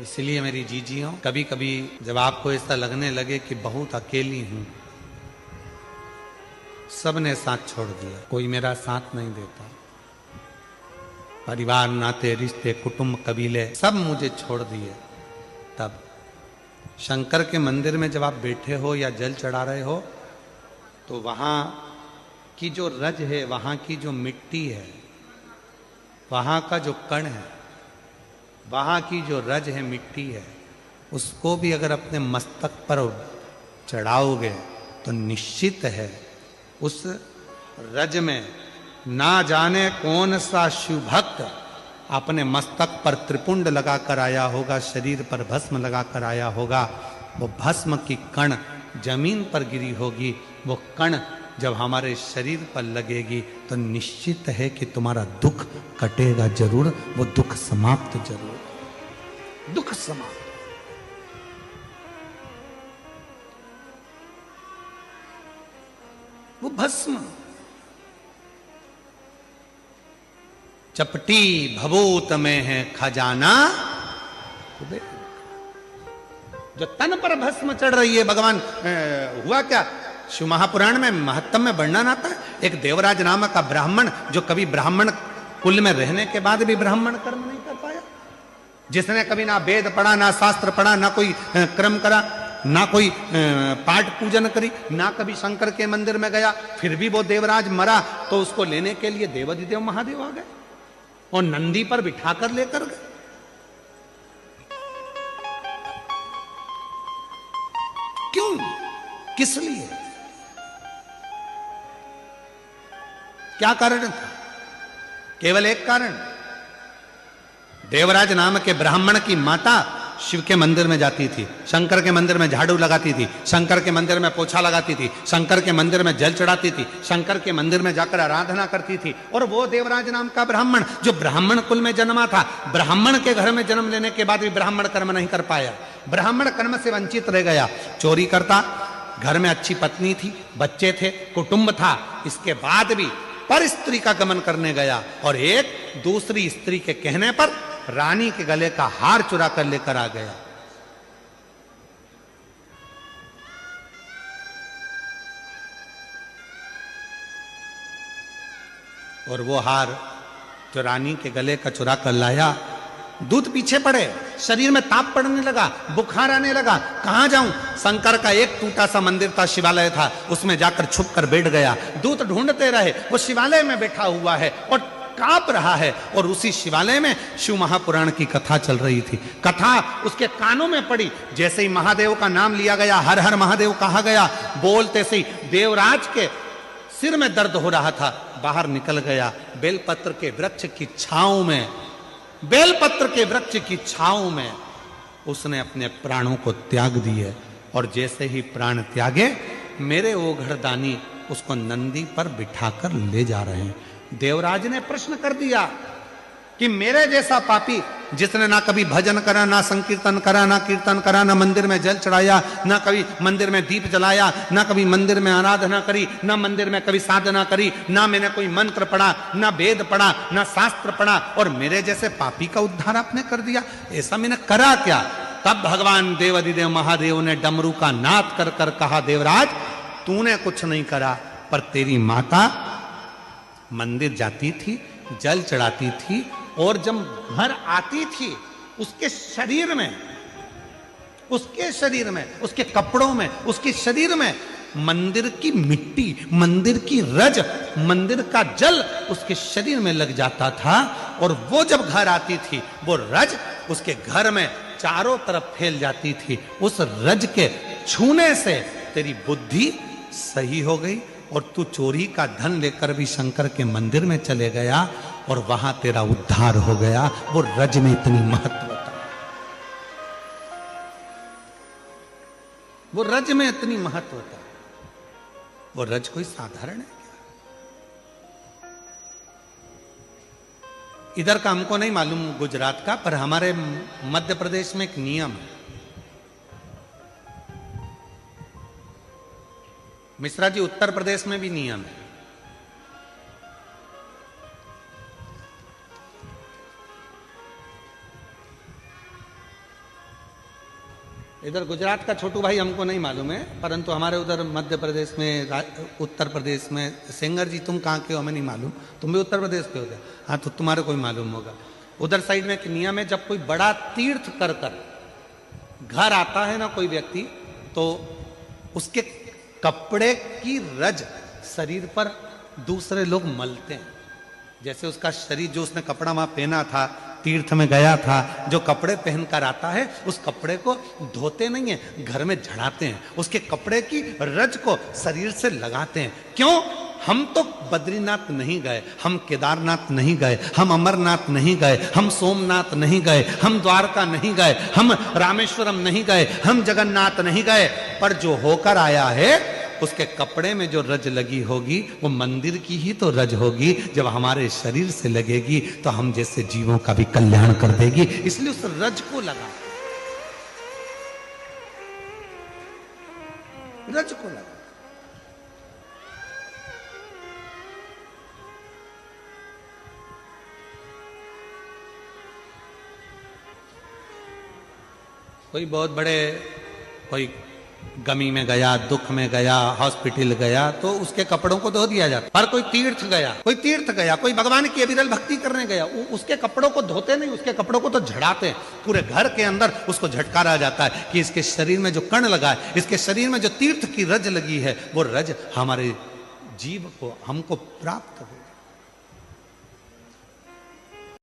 इसलिए मेरी जीजियों, कभी कभी जब आपको ऐसा लगने लगे कि बहुत अकेली हूं, सबने साथ छोड़ दिया, कोई मेरा साथ नहीं देता, परिवार, नाते, रिश्ते, कुटुंब, कबीले सब मुझे छोड़ दिए, तब शंकर के मंदिर में जब आप बैठे हो या जल चढ़ा रहे हो तो वहां की जो रज है, वहां की जो मिट्टी है, वहां का जो कण है, वहां की जो रज है, मिट्टी है, उसको भी अगर अपने मस्तक पर चढ़ाओगे तो निश्चित है उस रज में ना जाने कौन सा शिव भक्त अपने मस्तक पर त्रिपुंड लगाकर आया होगा, शरीर पर भस्म लगाकर आया होगा। वो भस्म की कण जमीन पर गिरी होगी, वो कण जब हमारे शरीर पर लगेगी तो निश्चित है कि तुम्हारा दुख कटेगा जरूर, वो दुख समाप्त जरूर, दुख समाप्त। वो भस्म चपटी भभूत में है खजाना, जो तन पर भस्म चढ़ रही है। भगवान हुआ क्या, शिव महापुराण में महत्तम में वर्णन आता है, एक देवराज नामक का ब्राह्मण, जो कभी ब्राह्मण कुल में रहने के बाद भी ब्राह्मण कर्म नहीं कर पाया, जिसने कभी ना वेद पढ़ा, ना शास्त्र पढ़ा, ना कोई क्रम करा, ना कोई पाठ पूजन करी, ना कभी शंकर के मंदिर में गया, फिर भी वो देवराज मरा तो उसको लेने के लिए देवाधिदेव महादेव आ गए और नंदी पर बिठाकर लेकर गए। क्यों, किस लिए, क्या कारण था? केवल एक कारण, देवराज नाम के ब्राह्मण की माता शिव के मंदिर में जाती थी, शंकर के मंदिर में झाड़ू लगाती थी, शंकर के मंदिर में पोछा लगाती थी, शंकर के मंदिर में जल चढ़ाती थी, शंकर के मंदिर में जाकर आराधना करती थी। और वो देवराज नाम का ब्राह्मण जो ब्राह्मण कुल में जन्मा था, ब्राह्मण के घर में जन्म लेने के बाद भी ब्राह्मण कर्म नहीं कर पाया, ब्राह्मण कर्म से वंचित रह गया, चोरी करता, घर में अच्छी पत्नी थी, बच्चे थे, कुटुंब था, इसके बाद भी पर स्त्री का गमन करने गया और एक दूसरी स्त्री के कहने पर रानी के गले का हार चुरा कर लेकर आ गया। और वो हार जो रानी के गले का चुरा कर लाया, दूध पीछे पड़े, शरीर में ताप पड़ने लगा, बुखार आने लगा, कहां जाऊं? शंकर का एक टूटा सा मंदिर था, शिवालय था, उसमें जाकर छुप कर बैठ गया। दूत ढूंढते रहे, वो शिवालय में बैठा हुआ है और कांप रहा है, और उसी शिवालय में शिव महापुराण की कथा चल रही थी। कथा उसके कानों में पड़ी, जैसे ही महादेव का नाम लिया गया, हर हर महादेव कहा गया, बोलते से ही देवराज के सिर में दर्द हो रहा था, बाहर निकल गया, बेलपत्र के वृक्ष की छांव में, बेलपत्र के वृक्ष की छांव में उसने अपने प्राणों को त्याग दिए। और जैसे ही प्राण त्यागे, मेरे ओघड़दानी उसको नंदी पर बिठाकर ले जा रहे हैं। देवराज ने प्रश्न कर दिया कि मेरे जैसा पापी, जिसने ना कभी भजन करा, ना संकीर्तन करा, ना कीर्तन करा, ना मंदिर में जल चढ़ाया, ना कभी मंदिर में दीप जलाया, ना कभी मंदिर में आराधना करी, ना मंदिर में कभी साधना करी, ना मैंने कोई मंत्र पढ़ा, ना वेद पढ़ा, ना शास्त्र पढ़ा, और मेरे जैसे पापी का उद्धार आपने कर दिया, ऐसा मैंने करा क्या? तब भगवान देवाधिदेव महादेव ने डमरू का नाद कर कर कहा, देवराज तूने कुछ नहीं करा, पर तेरी माता मंदिर जाती थी, जल चढ़ाती थी, और जब घर आती थी उसके शरीर में, उसके कपड़ों में, उसके शरीर में मंदिर की मिट्टी, मंदिर की रज, मंदिर का जल उसके शरीर में लग जाता था। और वो जब घर आती थी, वो रज उसके घर में चारों तरफ फैल जाती थी। उस रज के छूने से तेरी बुद्धि सही हो गई और तू चोरी का धन लेकर भी शंकर के मंदिर में चले गया और वहां तेरा उद्धार हो गया। वो रज में इतनी महत्व था, वो रज में इतनी महत्व था। वो रज कोई साधारण है क्या? इधर का हमको नहीं मालूम गुजरात का, पर हमारे मध्य प्रदेश में एक नियम है, मिश्रा जी उत्तर प्रदेश में भी नियम है। इधर गुजरात का छोटू भाई हमको नहीं मालूम है, परंतु हमारे उधर मध्य प्रदेश में, उत्तर प्रदेश में, सेंगर जी तुम कहाँ के हो हमें नहीं मालूम, तुम भी उत्तर प्रदेश के हो गए, हाँ तो तुम्हारे कोई मालूम होगा। उधर साइड में एक नियम है, जब कोई बड़ा तीर्थ कर कर घर आता है ना कोई व्यक्ति, तो उसके कपड़े की रज शरीर पर दूसरे लोग मलते हैं। जैसे उसका शरीर, जो उसने कपड़ा वहां पहना था, तीर्थ में गया था, जो कपड़े पहनकर आता है उस कपड़े को धोते नहीं है, घर में झड़ाते हैं, उसके कपड़े की रज को शरीर से लगाते हैं। क्यों? हम तो बद्रीनाथ नहीं गए, हम केदारनाथ नहीं गए, हम अमरनाथ नहीं गए, हम सोमनाथ नहीं गए, हम द्वारका नहीं गए, हम रामेश्वरम नहीं गए, हम जगन्नाथ नहीं गए, पर जो होकर आया है उसके कपड़े में जो रज लगी होगी वो मंदिर की ही तो रज होगी। जब हमारे शरीर से लगेगी तो हम जैसे जीवों का भी कल्याण कर देगी, इसलिए उस रज को लगा, रज को लगा। कोई बहुत बड़े, कोई गमी में गया, दुख में गया, हॉस्पिटल गया, तो उसके कपड़ों को धो दिया जाता। पर कोई तीर्थ गया, कोई भगवान की अविरल भक्ति करने गया, उसके कपड़ों को धोते नहीं, उसके कपड़ों को तो झड़ाते हैं। पूरे घर के अंदर उसको झटकारा जाता है कि इसके शरीर में जो कण लगा है, इसके शरीर में जो तीर्थ की रज लगी है, वो रज हमारे जीव को, हमको प्राप्त हो।